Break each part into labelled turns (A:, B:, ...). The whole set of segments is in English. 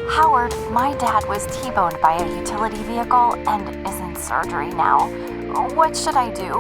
A: Howard, my dad was T-boned by a utility vehicle and is in surgery now. What should I do?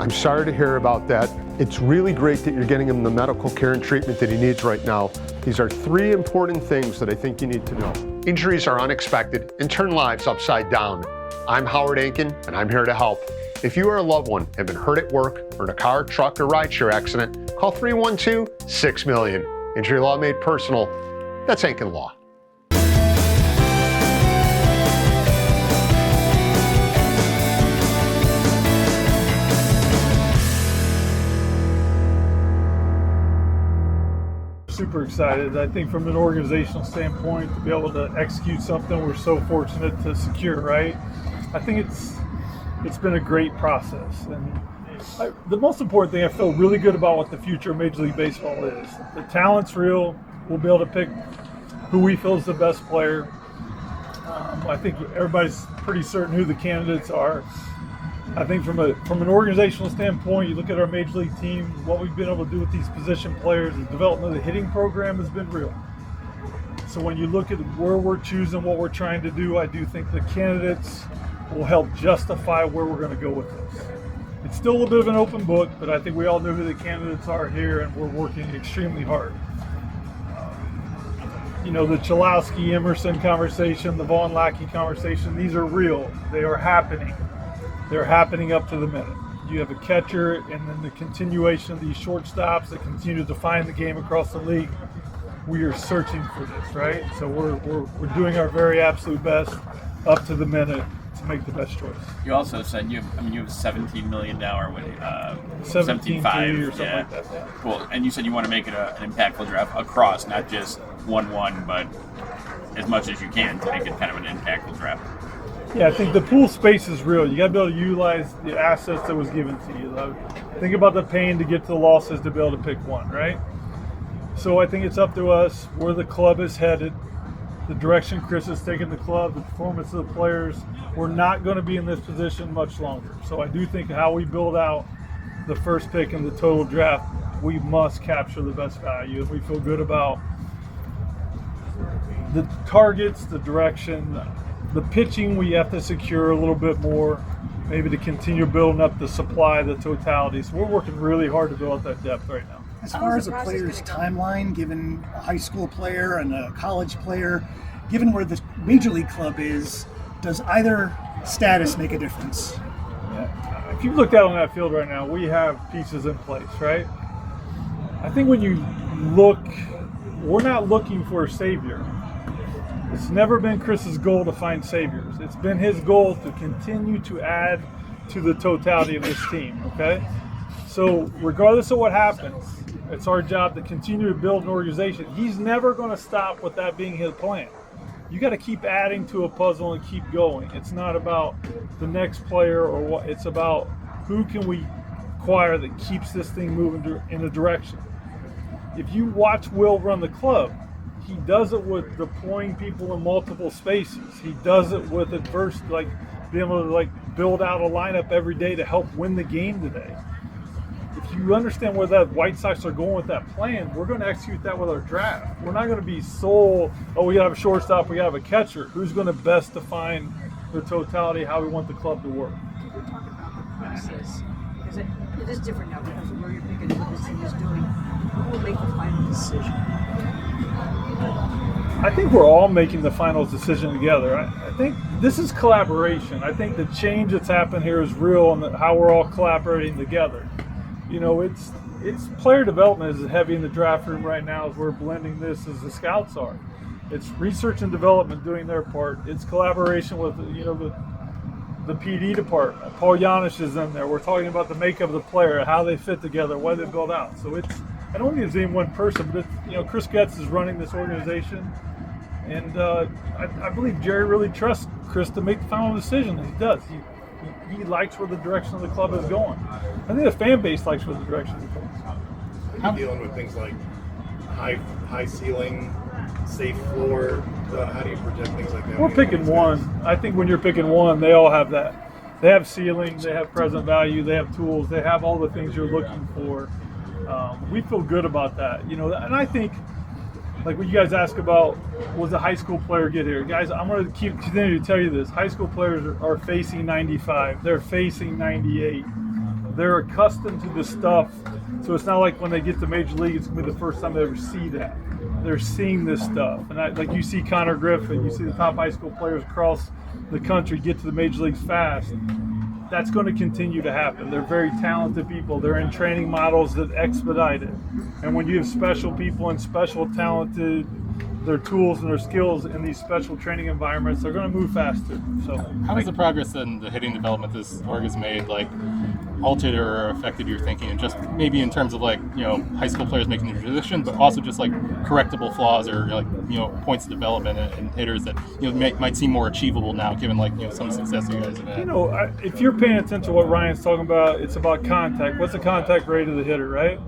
B: I'm sorry to hear about that. It's really great that you're getting him the medical care and treatment that he needs right now. These are three important things that I think you need to know. Injuries are unexpected and turn lives upside down. I'm Howard Ankin, and I'm here to help. If you or a loved one have been hurt at work or in a car, truck, or rideshare accident, call 312-6-million. Injury law made personal. That's Ankin Law.
C: Super excited. I think from an organizational standpoint, to be able to execute something we're so fortunate to secure, right? I think it's been a great process. And the most important thing, I feel really good about what the future of Major League Baseball is. The talent's real. We'll be able to pick who we feel is the best player. I think everybody's pretty certain who the candidates are. I think from an organizational standpoint, you look at our Major League team, what we've been able to do with these position players, the development of the hitting program has been real. So when you look at where we're choosing, what we're trying to do, I do think the candidates will help justify where we're going to go with this. It's still a little bit of an open book, but I think we all know who the candidates are here, and we're working extremely hard. The Cholowsky Emerson conversation, the Vahn Lackey conversation, these are real. They are happening. They're happening up to the minute. You have a catcher, and then the continuation of these shortstops that continue to define the game across the league. We are searching for this, right? So we're doing our very absolute best up to the minute to make the best choice.
D: You also said you have a $17 million with
C: 17.5 or something like that. Yeah.
D: Cool. And you said you want to make it an impactful draft across, not just 1-1, but as much as you can to make it kind of an impactful draft.
C: Yeah, I think the pool space is real. You got to be able to utilize the assets that was given to you. Think about the pain to get to the losses to be able to pick one, right? So I think it's up to us where the club is headed, the direction Chris is taking the club, the performance of the players. We're not going to be in this position much longer. So I do think how we build out the first pick in the total draft, we must capture the best value. And we feel good about the targets, the direction. The pitching, we have to secure a little bit more, maybe to continue building up the supply, the totality. So we're working really hard to build out that depth right now.
E: As far as a player's timeline, given a high school player and a college player, given where the Major League club is, does either status make a difference?
C: Yeah. If you look out on that field right now, we have pieces in place, right? I think when you look, we're not looking for a savior. It's never been Chris's goal to find saviors. It's been his goal to continue to add to the totality of this team, okay? So regardless of what happens, it's our job to continue to build an organization. He's never going to stop with that being his plan. You got to keep adding to a puzzle and keep going. It's not about the next player or what. It's about who can we acquire that keeps this thing moving in a direction. If you watch Will run the club, he does it with deploying people in multiple spaces. He does it with adversity, like being able to build out a lineup every day to help win the game today. If you understand where that White Sox are going with that plan, we're going to execute that with our draft. We're not going to be we got to have a shortstop, we got to have a catcher. Who's going to best define the totality, how we want the club to work?
F: Can we talk about the process? Because it is different now because of where you're picking and what this team is doing. Who will make the final decision?
C: I think we're all making the final decision together. I think this is collaboration. I think the change that's happened here is real and how we're all collaborating together. It's player development is heavy in the draft room right now as we're blending this as the scouts are. It's research and development doing their part. It's collaboration with the PD department. Paul Yanish is in there. We're talking about the makeup of the player, how they fit together, what they build out. So I don't think it's any one person, but Chris Getz is running this organization, and I believe Jerry really trusts Chris to make the final decision. He does. He likes where the direction of the club is going. I think the fan base likes where the direction is going.
G: Are you dealing with things like high ceiling, safe floor? How do you project things like that?
C: We're picking one. I think when you're picking one, they all have that. They have ceiling, they have present value, they have tools, they have all the things you're looking for. We feel good about that, and I think like when you guys ask about, was a high school player get here? Guys, I'm going to continue to tell you this. High school players are facing 95. They're facing 98. They're accustomed to the stuff. So it's not like when they get to Major League, it's going to be the first time they ever see that. They're seeing this stuff. And like you see Connor Griffin, you see the top high school players across the country get to the Major Leagues fast. That's going to continue to happen. They're very talented people. They're in training models that expedite it. And when you have special people and special talented, their tools and their skills in these special training environments, they're going to move faster. So,
H: how has the progress in the hitting development this org has made altered or affected your thinking, and just maybe in terms of high school players making the transition, but also just correctable flaws or points of development and hitters that might seem more achievable now, given some success you guys have had.
C: If you're paying attention to what Ryan's talking about, it's about contact. What's the contact rate of the hitter, right?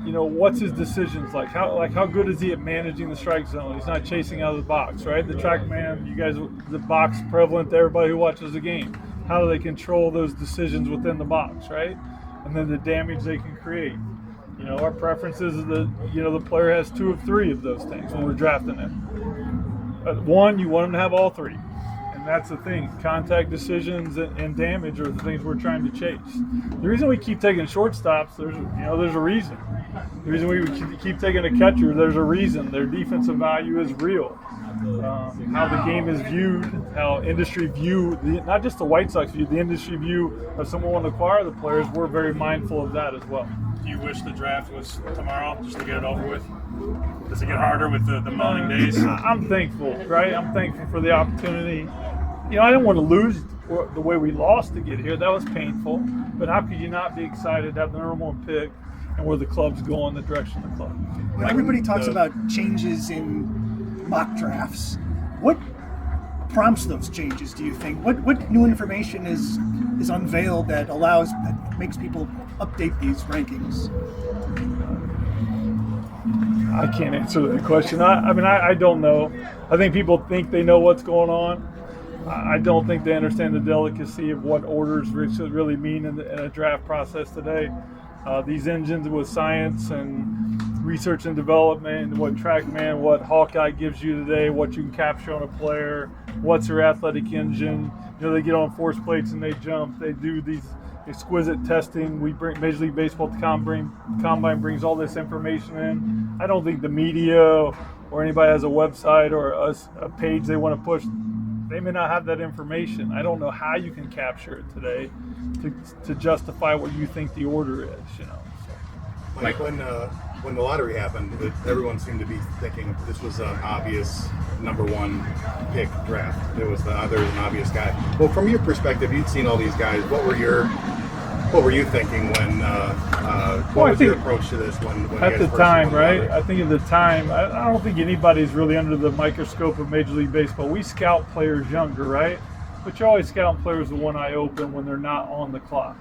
C: What's his decisions like? How good is he at managing the strike zone? He's not chasing out of the box, right? The track man, you guys, the box prevalent to everybody who watches the game. How do they control those decisions within the box, right? And then the damage they can create. Our preference is that, the player has 2 of 3 of those things when we're drafting him. One, you want him to have all 3. And that's the thing. Contact, decisions, and damage are the things we're trying to chase. The reason we keep taking shortstops, there's a reason. The reason we keep taking a catcher, there's a reason. Their defensive value is real. How the game is viewed, how industry view, not just the White Sox view, the industry view of someone wanting to acquire the players, we're very mindful of that as well.
I: Do you wish the draft was tomorrow just to get it over with? Does it get harder with the moaning days?
C: I'm thankful, right? I'm thankful for the opportunity. I didn't want to lose the way we lost to get here. That was painful. But how could you not be excited to have the number 1 pick and where the club's going, the direction of the club?
E: Everybody talks about changes in mock drafts. What prompts those changes, do you think? What new information is unveiled that makes people update these rankings?
C: I can't answer that question. I don't know. I think people think they know what's going on. I don't think they understand the delicacy of what orders really mean in a draft process today. These engines with science and research and development, what TrackMan, what Hawkeye gives you today, what you can capture on a player, what's your athletic engine. They get on force plates and they jump. They do these exquisite testing. We bring Major League Baseball to Combine brings all this information in. I don't think the media or anybody has a website or a page they want to push. They may not have that information. I don't know how you can capture it today to justify what you think the order is.
G: Mike, when the lottery happened, everyone seemed to be thinking this was an obvious number 1 pick draft. There's an obvious guy. Well, from your perspective, you'd seen all these guys. What were you thinking when? What was your approach to this when
C: at the time, right? I think at the time, I don't think anybody's really under the microscope of Major League Baseball. We scout players younger, right? But you're always scouting players with one eye open when they're not on the clock.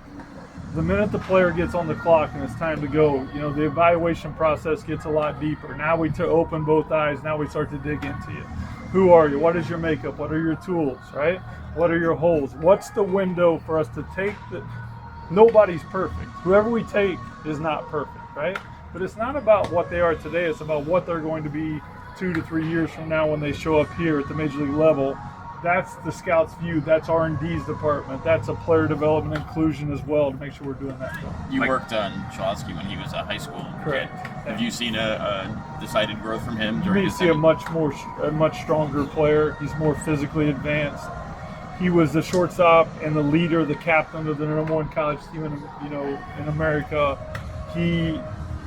C: The minute the player gets on the clock and it's time to go, the evaluation process gets a lot deeper. Now we open both eyes. Now we start to dig into you. Who are you? What is your makeup? What are your tools, right? What are your holes? What's the window for us to take Nobody's perfect. Whoever we take is not perfect, right? But it's not about what they are today. It's about what they're going to be 2 to 3 years from now when they show up here at the Major League level. That's the scouts' view. That's R&D's department. That's a player development inclusion as well to make sure we're doing that.
D: You worked on Cholowsky when he was a high school
C: Correct.
D: kid. Have you seen a decided growth from him?
C: You may see a much stronger player. He's more physically advanced. He was the shortstop and the leader, the captain of the number 1 college team in America. He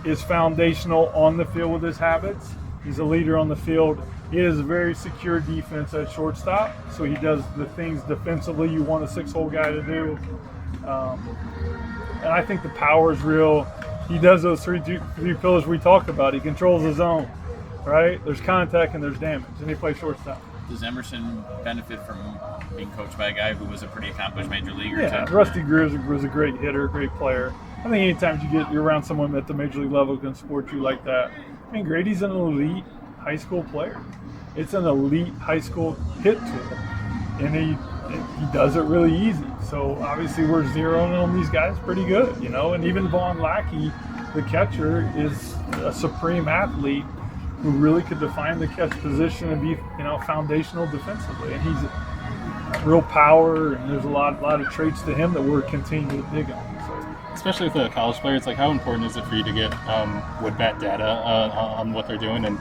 C: is foundational on the field with his habits. He's a leader on the field. He has a very secure defense at shortstop, so he does the things defensively you want a 6-hole guy to do. And I think the power is real. He does those three pillars we talk about. He controls the zone, right? There's contact and there's damage, and he plays shortstop.
D: Does Emerson benefit from being coached by a guy who was a pretty accomplished major leaguer?
C: Yeah, Rusty Greer was a great hitter, great player. I think anytime you're around someone at the major league level who can support you like that. Grady's an elite high school player. It's an elite high school hit tool, and he does it really easy. So obviously we're zeroing on these guys pretty good, And even Vahn Lackey, the catcher, is a supreme athlete. who really could define the catch position and be, foundational defensively. And he's real power, and there's a lot of traits to him that we're continuing to dig on. So.
H: Especially with the college players, like how important is it for you to get wood-bat data on what they're doing? And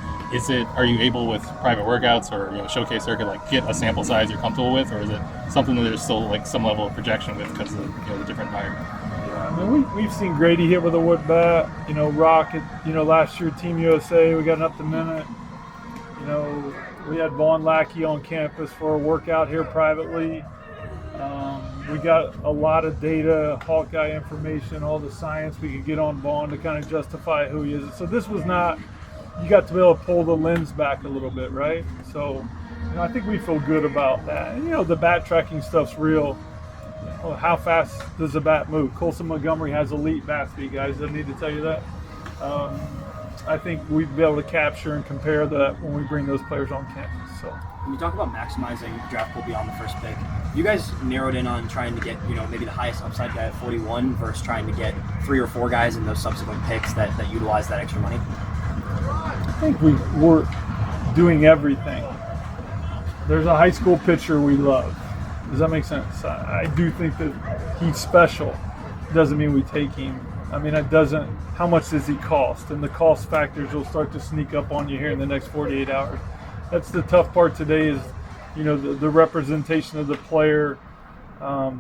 H: are you able with private workouts or showcase circuit, like get a sample size you're comfortable with, or is it something that there's still like some level of projection with because of the different environment?
C: Yeah, I mean, we've seen Grady hit with a wood bat. Roch, last year Team USA, we got an up the minute. We had Vahn Lackey on campus for a workout here privately. We got a lot of data, Hawkeye information, all the science we could get on Vaughn to kind of justify who he is. So this was not, you got to be able to pull the lens back a little bit, right? So, I think we feel good about that. And, the bat tracking stuff's real. How fast does the bat move? Colson Montgomery has elite bat speed, guys. Doesn't need to tell you that. I think we'd be able to capture and compare that when we bring those players on campus. So.
J: When you talk about maximizing draft pool beyond the first pick, you guys narrowed in on trying to get, maybe the highest upside guy at 41 versus trying to get 3 or 4 guys in those subsequent picks that utilize that extra money?
C: I think we're doing everything. There's a high school pitcher we love. Does that make sense? I do think that he's special. Doesn't mean we take him. I mean, it doesn't. How much does he cost? And the cost factors will start to sneak up on you here in the next 48 hours. That's the tough part today is, the representation of the player.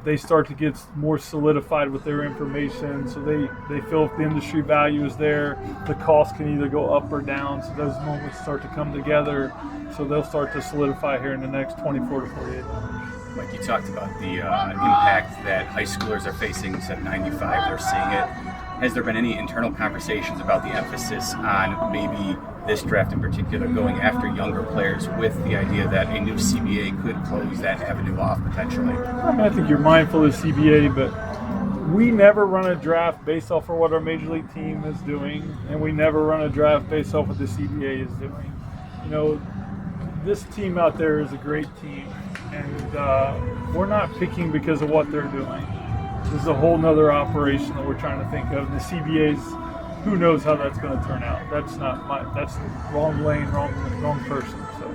C: They start to get more solidified with their information. So they feel if the industry value is there, the cost can either go up or down. So those moments start to come together. So they'll start to solidify here in the next 24 to 48 hours.
K: Mike, you talked about the impact that high schoolers are facing. You said 95, they're seeing it. Has there been any internal conversations about the emphasis on maybe this draft in particular going after younger players with the idea that a new CBA could close that avenue off potentially?
C: I think you're mindful of CBA, but we never run a draft based off of what our major league team is doing, and we never run a draft based off what the CBA is doing. This team out there is a great team, and we're not picking because of what they're doing. This is a whole nother operation that we're trying to think of. And the CBA's, who knows how that's going to turn out. That's wrong lane, wrong person. So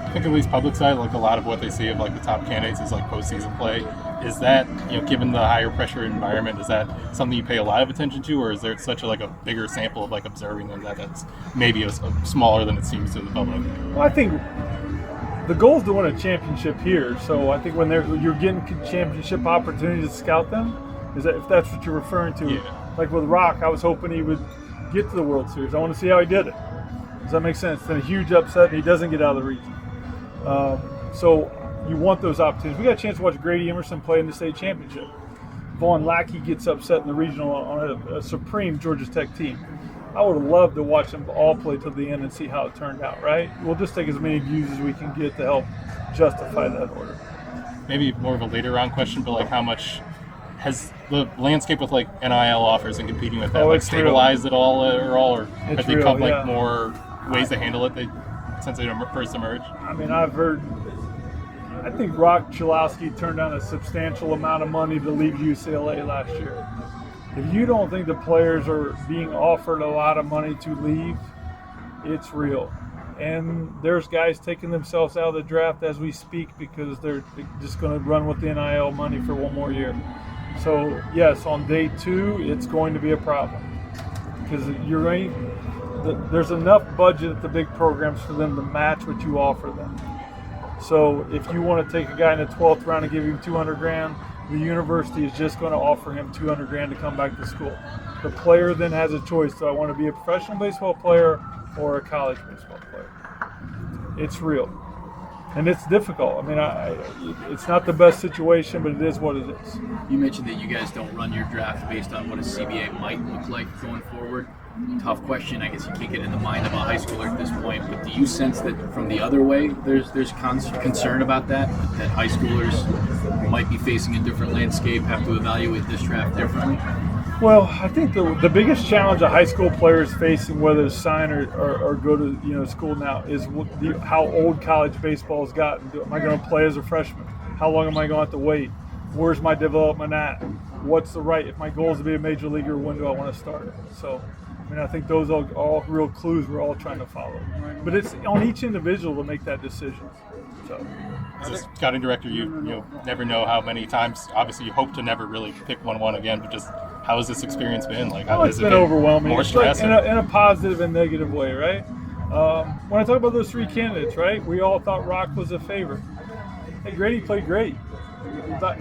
H: I think at least public side, like a lot of what they see of like the top candidates is like postseason play. Is that, given the higher pressure environment, is that something you pay a lot of attention to, or is there such a bigger sample of like observing them that's maybe a smaller than it seems to the public?
C: Well, I think the goal is to win a championship here. So I think when you're getting championship opportunities to scout them, if that's what you're referring to.
H: Yeah.
C: Like with Roch, I was hoping he would get to the World Series. I want to see how he did it. Does that make sense? Then a huge upset, and he doesn't get out of the region. So you want those opportunities. We got a chance to watch Grady Emerson play in the state championship. Vahn Lackey gets upset in the regional on a supreme Georgia Tech team. I would have loved to watch them all play to the end and see how it turned out, right? We'll just take as many views as we can get to help justify that order.
H: Maybe more of a later round question, but like how much has the landscape with like NIL offers and competing with that stabilized at all, or have they come more ways to handle it since they first emerged?
C: I mean, I think Roch Cholowsky turned down a substantial amount of money to leave UCLA last year. If you don't think the players are being offered a lot of money to leave, it's real. And there's guys taking themselves out of the draft as we speak because they're just going to run with the NIL money for one more year. So, yes, on day 2, it's going to be a problem because there's enough budget at the big programs for them to match what you offer them. So if you want to take a guy in the 12th round and give him $200,000, the university is just going to offer him $200,000 to come back to school. The player then has a choice. Do I want to be a professional baseball player or a college baseball player? It's real. And it's difficult. I mean, it's not the best situation, but it is what it is.
L: You mentioned that you guys don't run your draft based on what a CBA might look like going forward. Tough question. I guess you can't get in the mind of a high schooler at this point, but do you sense that from the other way there's concern about that high schoolers who might be facing a different landscape have to evaluate this draft differently?
C: Well, I think the biggest challenge a high school player is facing, whether to sign or go to school now, is how old college baseball has gotten. Am I going to play as a freshman? How long am I going to have to wait? Where's my development at? What's if my goal is to be a major leaguer, when do I want to start? So I mean, I think those are all real clues we're all trying to follow. But it's on each individual to make that decision. So,
H: as a scouting director, you never know how many times. Obviously, you hope to never really pick 1-1 again. But just how has this experience been? Like, how has
C: it's
H: it
C: been
H: been
C: overwhelming.
H: More
C: it's
H: stress
C: like in a positive and negative way, right? When I talk about those three candidates, right? We all thought Roch was a favorite. Hey, Grady played great.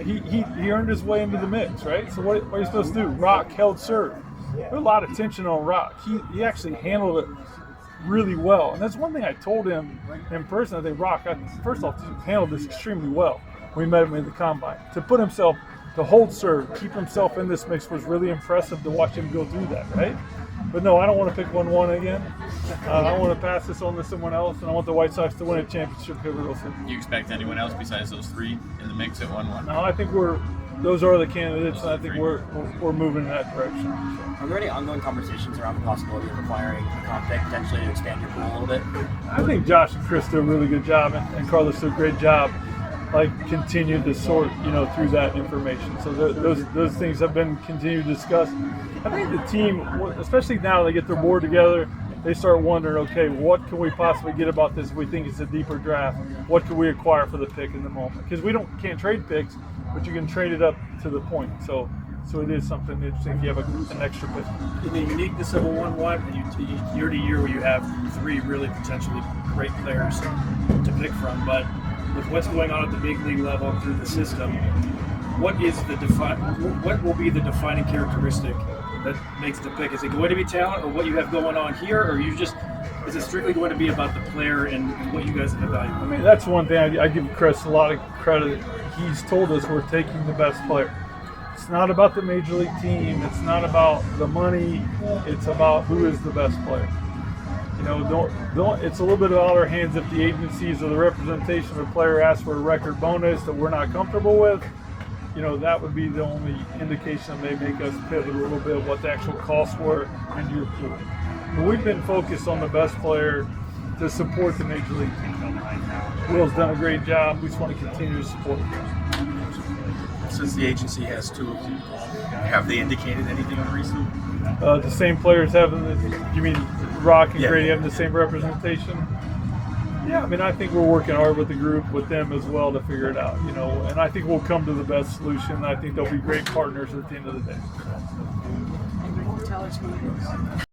C: He earned his way into the mix, right? So what are you supposed to do? Roch held serve. There was a lot of tension on Roch. He actually handled it really well. And that's one thing I told him in person. I think Roch, first off, handled this extremely well. We met him in the combine. To put himself, to hold serve, keep himself in this mix was really impressive to watch him go through that, right? But no, I don't want to pick 1-1 again. I want to pass this on to someone else, and I want the White Sox to win a championship here real soon.
D: Do you expect anyone else besides those three in the mix at 1-1?
C: No, I think those are the candidates, and I think we're moving in that direction. So.
J: Are there any ongoing conversations around the possibility of acquiring a comp pick potentially to expand your pool a little bit?
C: I think Josh and Chris do a really good job, and Carlos did a great job. Continue to sort, through that information. So those things have been continued to discuss. I think the team, especially now they get their board together, they start wondering, okay, what can we possibly get about this if we think it's a deeper draft? What can we acquire for the pick in the moment? Because we can't trade picks, but you can trade it up to the point. So it is something interesting if you have an extra pick.
I: In the uniqueness of a 1-1, year to year where you have three really potentially great players to pick from, but with what's going on at the big league level through the system, what will be the defining characteristic that makes the pick? Is it going to be talent or what you have going on here, or is it strictly going to be about the player and what you guys have evaluated?
C: I mean, that's one thing I give Chris a lot of credit. He's told us we're taking the best player. It's not about the major league team. It's not about the money. It's about who is the best player. Don't. It's a little bit out of our hands if the agencies or the representation of a player asks for a record bonus that we're not comfortable with. That would be the only indication that may make us pivot a little bit of what the actual costs were in your pool. But we've been focused on the best player to support the major league team. Will's done a great job. We just want to continue to support him.
M: Since the agency has two of them, have they indicated anything recently?
C: The same players having you mean Roch and Grady having the same representation? Yeah, I mean, I think we're working hard with the group, with them as well, to figure it out, and I think we'll come to the best solution. I think they'll be great partners at the end of the day.
F: Tell us who it is.